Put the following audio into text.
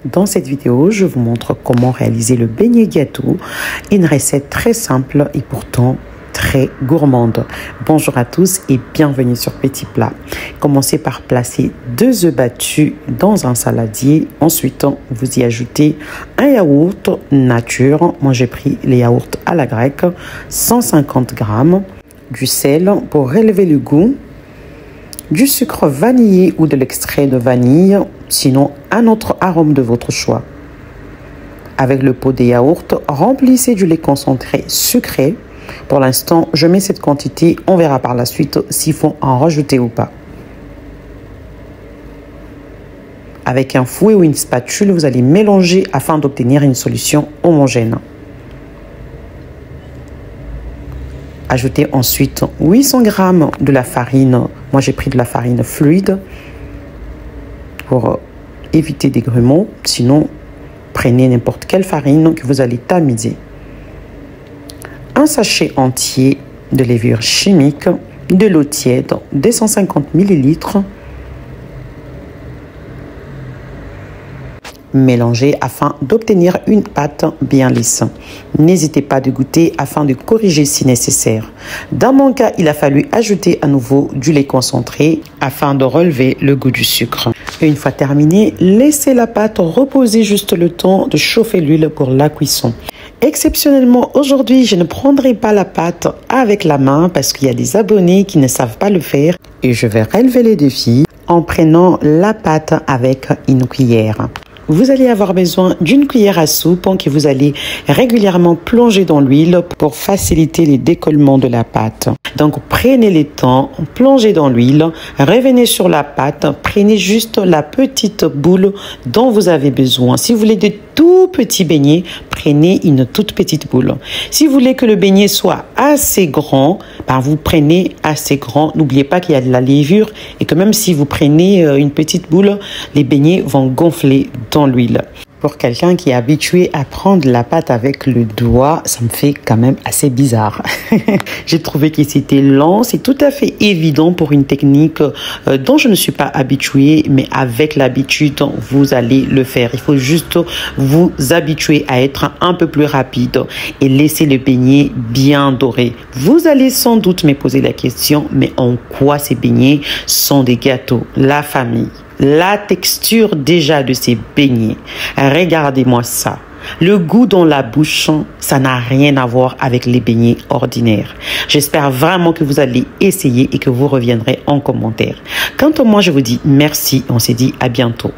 Dans cette vidéo, je vous montre comment réaliser le beignet gâteau, une recette très simple et pourtant très gourmande. Bonjour à tous et bienvenue sur Petit Plat. Commencez par placer 2 œufs battus dans un saladier. Ensuite, vous y ajoutez un yaourt nature. Moi, j'ai pris les yaourts à la grecque, 150 g, du sel pour relever le goût, du sucre vanillé ou de l'extrait de vanille, sinon un autre arôme de votre choix. Avec le pot de yaourt, remplissez du lait concentré sucré. Pour l'instant, je mets cette quantité, on verra par la suite s'il faut en rajouter ou pas. Avec un fouet ou une spatule, vous allez mélanger afin d'obtenir une solution homogène. Ajoutez ensuite 800 g de la farine. Moi, j'ai pris de la farine fluide pour éviter des grumeaux. Sinon, prenez n'importe quelle farine que vous allez tamiser. Un sachet entier de levure chimique, de l'eau tiède, 250 ml. Mélangez afin d'obtenir une pâte bien lisse. N'hésitez pas de goûter afin de corriger si nécessaire. Dans mon cas, il a fallu ajouter à nouveau du lait concentré afin de relever le goût du sucre. Une fois terminé, laissez la pâte reposer juste le temps de chauffer l'huile pour la cuisson. Exceptionnellement, aujourd'hui, je ne prendrai pas la pâte avec la main parce qu'il y a des abonnés qui ne savent pas le faire et je vais relever les défis en prenant la pâte avec une cuillère. Vous allez avoir besoin d'une cuillère à soupe que vous allez régulièrement plonger dans l'huile pour faciliter les décollements de la pâte. Donc, prenez le temps, plongez dans l'huile, revenez sur la pâte, prenez juste la petite boule dont vous avez besoin. Si vous voulez de tout petits beignets, prenez une toute petite boule. Si vous voulez que le beignet soit assez grand, vous prenez assez grand. N'oubliez pas qu'il y a de la levure et que même si vous prenez une petite boule, les beignets vont gonfler dans l'huile. Pour quelqu'un qui est habitué à prendre la pâte avec le doigt, ça me fait quand même assez bizarre. J'ai trouvé que c'était lent, c'est tout à fait évident pour une technique dont je ne suis pas habituée, mais avec l'habitude, vous allez le faire. Il faut juste vous habituer à être un peu plus rapide et laisser le beignet bien doré. Vous allez sans doute me poser la question, mais en quoi ces beignets sont des gâteaux? La famille. La texture déjà de ces beignets, regardez-moi ça. Le goût dans la bouche, ça n'a rien à voir avec les beignets ordinaires. J'espère vraiment que vous allez essayer et que vous reviendrez en commentaire. Quant à moi, je vous dis merci et on se dit à bientôt.